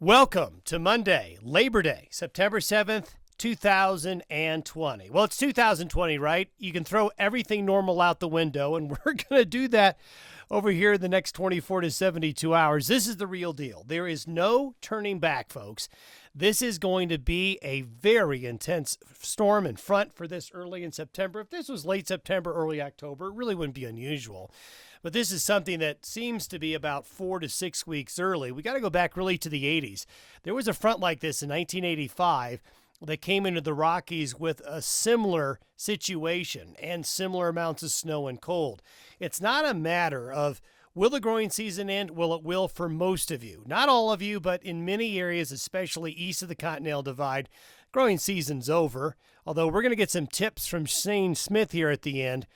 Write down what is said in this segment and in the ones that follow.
Welcome to Monday, Labor Day, September 7th, 2020. Well, it's 2020, right? You can throw everything normal out the window, and we're going to do that over here in the next 24 to 72 hours. This is the real deal. There is no turning back, folks. This is going to be a very intense storm and front for this early in September. If this was late September, early October, it really wouldn't be unusual. But this is something that seems to be about 4 to 6 weeks early. We got to go back really to the 80s. There was a front like this in 1985 that came into the Rockies with a similar situation and similar amounts of snow and cold. It's not a matter of will the growing season end? Well, it will for most of you. Not all of you, but in many areas, especially east of the Continental Divide, growing season's over. Although we're going to get some tips from Shane Smith here at the end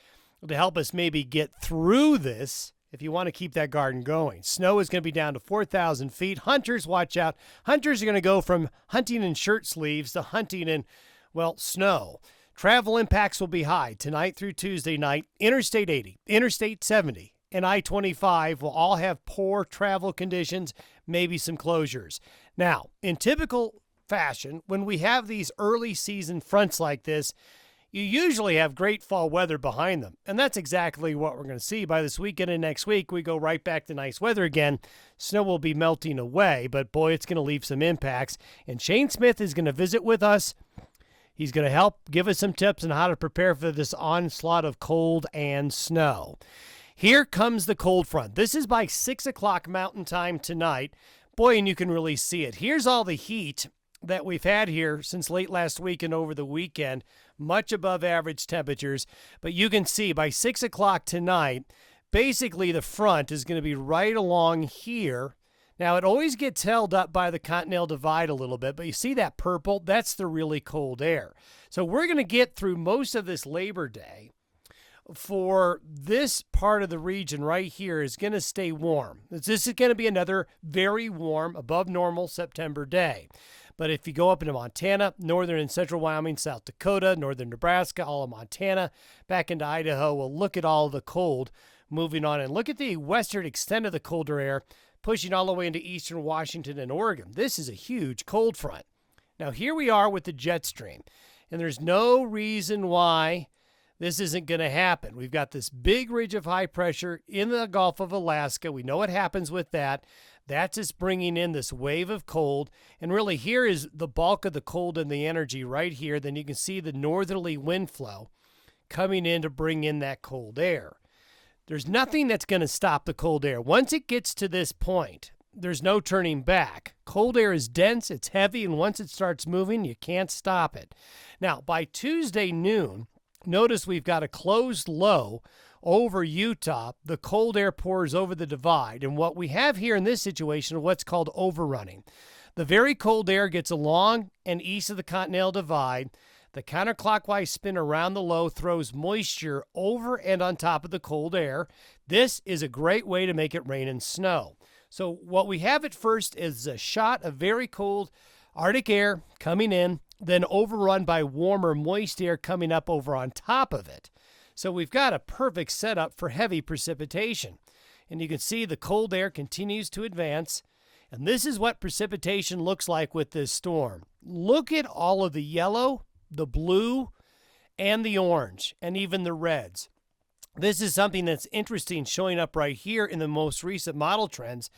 to help us maybe get through this if you want to keep that garden going. Snow is going to be down to 4,000 feet. Hunters, watch out. Hunters are going to go from hunting in shirt sleeves to hunting in, well, snow. Travel impacts will be high tonight through Tuesday night. Interstate 80, Interstate 70, and I-25 will all have poor travel conditions, maybe some closures. Now, in typical fashion, when we have these early season fronts like this, you usually have great fall weather behind them. And that's exactly what we're going to see. By this weekend and next week, we go right back to nice weather again. Snow will be melting away, but boy, it's going to leave some impacts. And Shane Smith is going to visit with us. He's going to help give us some tips on how to prepare for this onslaught of cold and snow. Here comes the cold front. This is by 6 o'clock Mountain Time tonight. Boy, and you can really see it. Here's all the heat that we've had here since late last week and over the weekend, much above average temperatures. But you can see by 6 o'clock tonight, basically the front is going to be right along here. Now, it always gets held up by the Continental Divide a little bit, but you see that purple? That's the really cold air. So we're going to get through most of this Labor Day. For this part of the region right here is going to stay warm. This is going to be another very warm, above normal September day. But if you go up into Montana, northern and central Wyoming, South Dakota, northern Nebraska, all of Montana, back into Idaho, we'll look at all the cold moving on. And look at the western extent of the colder air pushing all the way into eastern Washington and Oregon. This is a huge cold front. Now, here we are with the jet stream. And there's no reason why this isn't going to happen. We've got this big ridge of high pressure in the Gulf of Alaska. We know what happens with that. That's just bringing in this wave of cold. And really, here is the bulk of the cold and the energy right here. Then you can see the northerly wind flow coming in to bring in that cold air. There's nothing that's going to stop the cold air. Once it gets to this point, there's no turning back. Cold air is dense, it's heavy, and once it starts moving, you can't stop it. Now, by Tuesday noon, notice we've got a closed low over Utah. The cold air pours over the divide. And what we have here in this situation is what's called overrunning. The very cold air gets along and east of the Continental Divide. The counterclockwise spin around the low throws moisture over and on top of the cold air. This is a great way to make it rain and snow. So what we have at first is a shot of very cold Arctic air coming in, then overrun by warmer, moist air coming up over on top of it. So we've got a perfect setup for heavy precipitation. And you can see the cold air continues to advance. And this is what precipitation looks like with this storm. Look at all of the yellow, the blue, and the orange, and even the reds. This is something that's interesting showing up right here in the most recent model trends.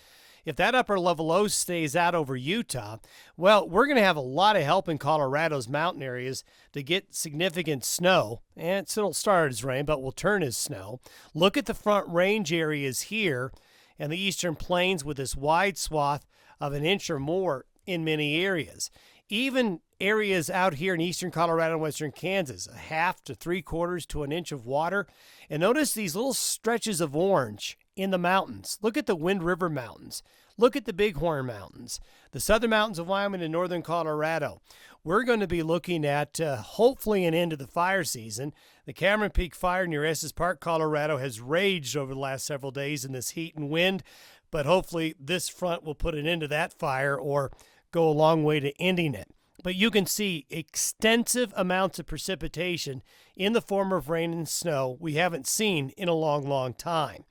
If that upper level low stays out over Utah, well, we're going to have a lot of help in Colorado's mountain areas to get significant snow. And it'll start as rain, but will turn as snow. Look at the front range areas here and the eastern plains with this wide swath of an inch or more in many areas. Even areas out here in eastern Colorado and western Kansas, a half to 3/4 to an inch of water. And notice these little stretches of orange in the mountains. Look at the Wind River Mountains. Look at the Bighorn Mountains, the southern mountains of Wyoming and northern Colorado. We're going to be looking at hopefully an end to the fire season. The Cameron Peak fire near Estes Park, Colorado has raged over the last several days in this heat and wind, but hopefully this front will put an end to that fire or go a long way to ending it. But you can see extensive amounts of precipitation in the form of rain and snow we haven't seen in a long, long time.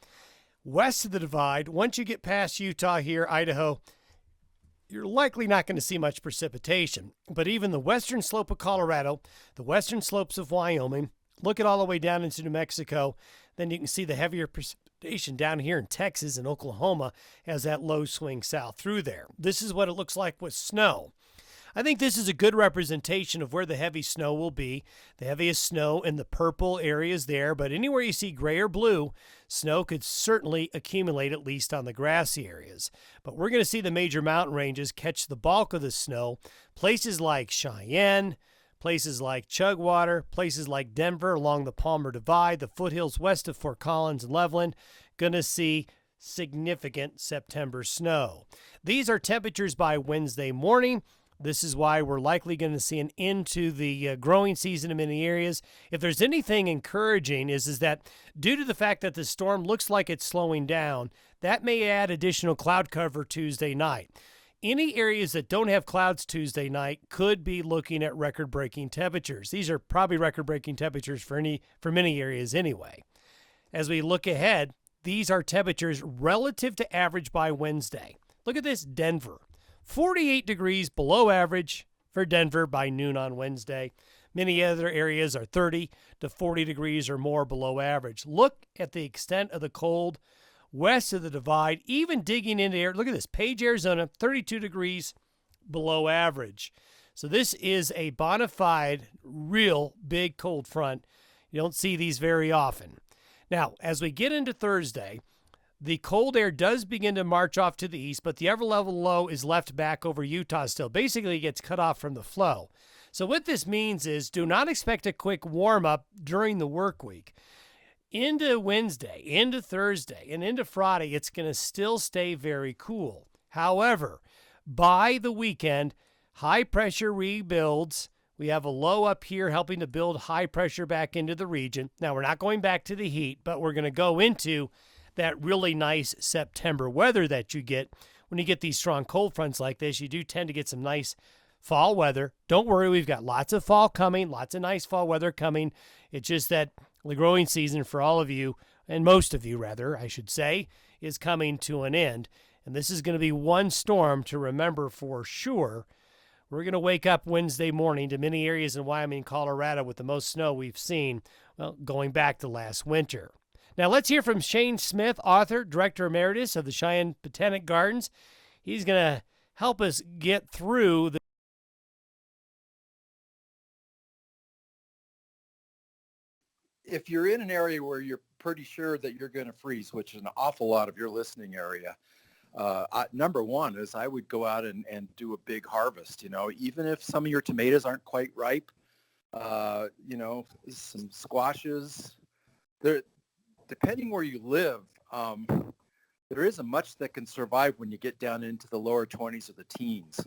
West of the divide, once you get past Utah here, Idaho, you're likely not going to see much precipitation. But even the western slope of Colorado, the western slopes of Wyoming, look at all the way down into New Mexico, then you can see the heavier precipitation down here in Texas and Oklahoma as that low swing south through there. This is what it looks like with snow. I think this is a good representation of where the heavy snow will be. The heaviest snow in the purple areas there, but anywhere you see gray or blue, snow could certainly accumulate, at least on the grassy areas. But we're going to see the major mountain ranges catch the bulk of the snow. Places like Cheyenne, places like Chugwater, places like Denver along the Palmer Divide, the foothills west of Fort Collins and Levelland, going to see significant September snow. These are temperatures by Wednesday morning. This is why we're likely going to see an end to the growing season in many areas. If there's anything encouraging is that due to the fact that the storm looks like it's slowing down, that may add additional cloud cover Tuesday night. Any areas that don't have clouds Tuesday night could be looking at record-breaking temperatures. These are probably record-breaking temperatures for many areas anyway. As we look ahead, these are temperatures relative to average by Wednesday. Look at this, Denver. 48 degrees below average for Denver by noon on Wednesday. Many other areas are 30 to 40 degrees or more below average. Look at the extent of the cold west of the divide, even digging into air. Look at this, Page, Arizona, 32 degrees below average. So this is a bona fide, real big cold front. You don't see these very often. Now, as we get into Thursday, the cold air does begin to march off to the east, but the upper-level low is left back over Utah still. Basically, it gets cut off from the flow. So what this means is do not expect a quick warm-up during the work week. Into Wednesday, into Thursday, and into Friday, it's going to still stay very cool. However, by the weekend, high pressure rebuilds. We have a low up here helping to build high pressure back into the region. Now, we're not going back to the heat, but we're going to go into that really nice September weather that you get when you get these strong cold fronts like this. You do tend to get some nice fall weather. Don't worry, we've got lots of fall coming, lots of nice fall weather coming. It's just that the growing season for all of you, and most of you rather, I should say, is coming to an end. And this is going to be one storm to remember for sure. We're going to wake up Wednesday morning to many areas in Wyoming and Colorado with the most snow we've seen, well, going back to last winter. Now let's hear from Shane Smith, author, director emeritus of the Cheyenne Botanic Gardens. He's going to help us get through the if you're in an area where you're pretty sure that you're going to freeze, which is an awful lot of your listening area, number one is I would go out and do a big harvest. You know, even if some of your tomatoes aren't quite ripe, you know, some squashes. Depending where you live, there isn't much that can survive when you get down into the lower 20s or the teens.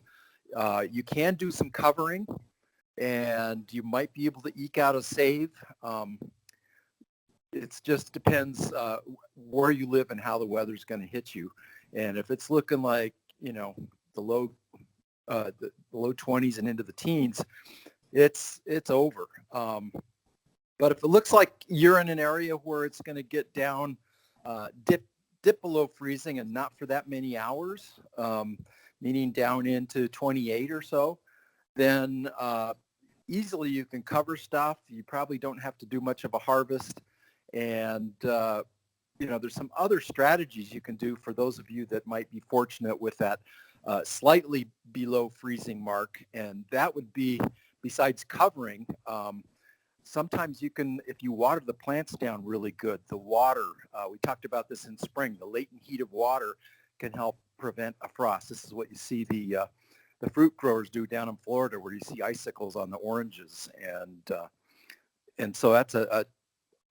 You can do some covering, and you might be able to eke out a save. It just depends where you live and how the weather's going to hit you. And if it's looking like, you know, the low 20s and into the teens, it's over. But if it looks like you're in an area where it's going to get down, dip below freezing and not for that many hours, meaning down into 28 or so, then easily you can cover stuff. You probably don't have to do much of a harvest. And, you know, there's some other strategies you can do for those of you that might be fortunate with that slightly below freezing mark. And that would be, besides covering, sometimes you can, if you water the plants down really good, the water, we talked about this in spring, the latent heat of water can help prevent a frost. This is what you see the fruit growers do down in Florida, where you see icicles on the oranges. And so that's a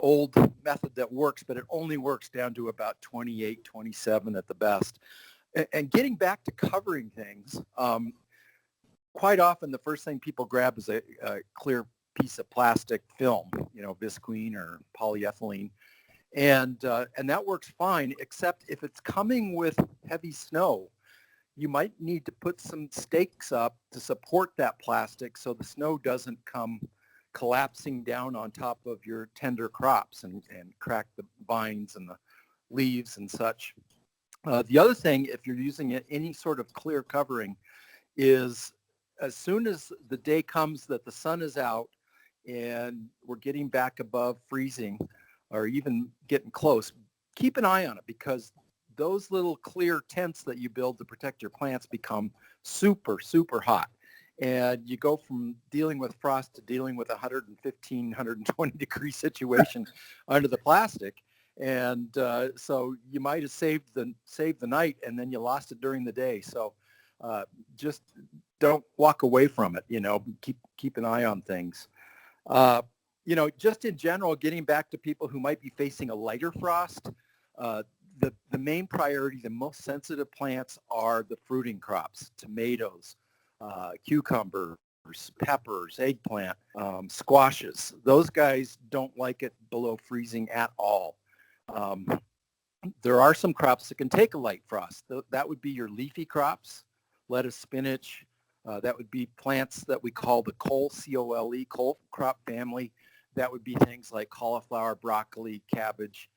old method that works, but it only works down to about 28, 27 at the best. And getting back to covering things, quite often the first thing people grab is a clear piece of plastic film, you know, visqueen or polyethylene, and that works fine, except if it's coming with heavy snow, you might need to put some stakes up to support that plastic so the snow doesn't come collapsing down on top of your tender crops and crack the vines and the leaves and such. The other thing, if you're using any sort of clear covering, is as soon as the day comes that the sun is out and we're getting back above freezing or even getting close, keep an eye on it, because those little clear tents that you build to protect your plants become super, super hot. And you go from dealing with frost to dealing with 115, 120 degree situation under the plastic. And so you might have saved the night, and then you lost it during the day. So just don't walk away from it. Keep an eye on things. Just in general, getting back to people who might be facing a lighter frost, the main priority, the most sensitive plants are the fruiting crops: tomatoes, cucumbers, peppers, eggplant, squashes. Those guys don't like it below freezing at all. There are some crops that can take a light frost. That would be your leafy crops, lettuce, spinach. That would be plants that we call the cole, C-O-L-E, cole crop family. That would be things like cauliflower, broccoli, cabbage.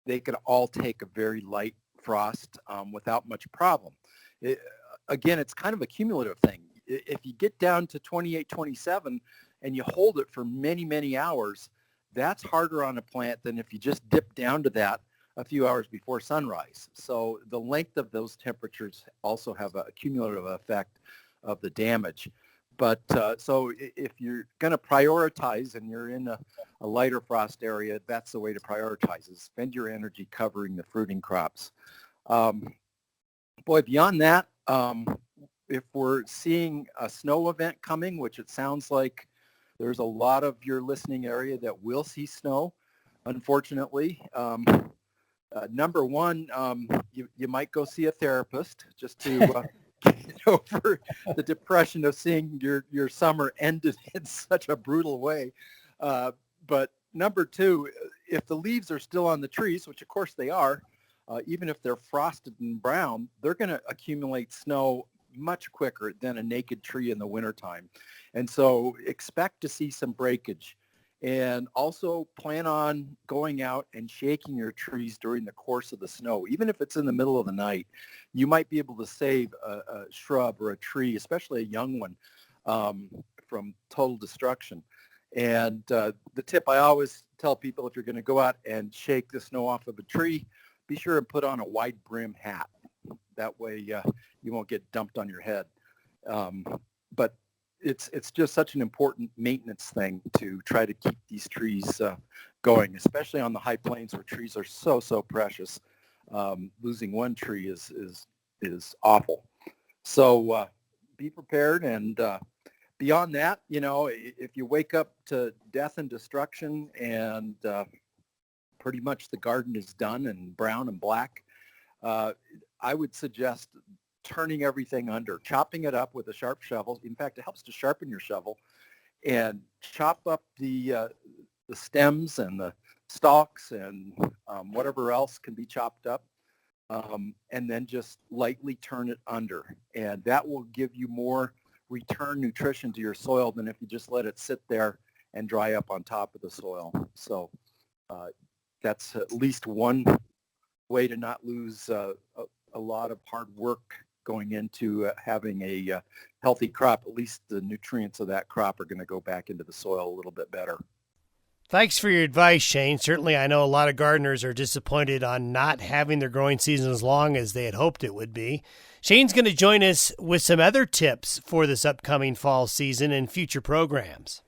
They could all take a very light frost without much problem. Again, it's kind of a cumulative thing. If you get down to 28, 27 and you hold it for many, many hours, that's harder on a plant than if you just dip down to that a few hours before sunrise. So the length of those temperatures also have a cumulative effect of the damage. But so if you're going to prioritize and you're in a lighter frost area, that's the way to prioritize, is spend your energy covering the fruiting crops. Beyond that, if we're seeing a snow event coming, which it sounds like there's a lot of your listening area that will see snow, unfortunately. Number one, you might go see a therapist just to get over the depression of seeing your summer ended in such a brutal way. But number two, if the leaves are still on the trees, which of course they are, even if they're frosted and brown, they're going to accumulate snow much quicker than a naked tree in the wintertime. And so expect to see some breakage. And also plan on going out and shaking your trees during the course of the snow. Even if it's in the middle of the night, you might be able to save a shrub or a tree, especially a young one, from total destruction. And the tip I always tell people, if you're going to go out and shake the snow off of a tree, be sure and put on a wide brim hat. That way you won't get dumped on your head. But it's just such an important maintenance thing to try to keep these trees going, especially on the high plains where trees are so precious. Losing one tree is awful. So be prepared. And beyond that, if you wake up to death and destruction and pretty much the garden is done and brown and black, I would suggest turning everything under, chopping it up with a sharp shovel. In fact, it helps to sharpen your shovel, and chop up the stems and the stalks and whatever else can be chopped up, and then just lightly turn it under. And that will give you more return nutrition to your soil than if you just let it sit there and dry up on top of the soil. So that's at least one way to not lose a lot of hard work going into having a healthy crop. At least the nutrients of that crop are going to go back into the soil a little bit better. Thanks for your advice, Shane. Certainly, I know a lot of gardeners are disappointed on not having their growing season as long as they had hoped it would be. Shane's going to join us with some other tips for this upcoming fall season and future programs.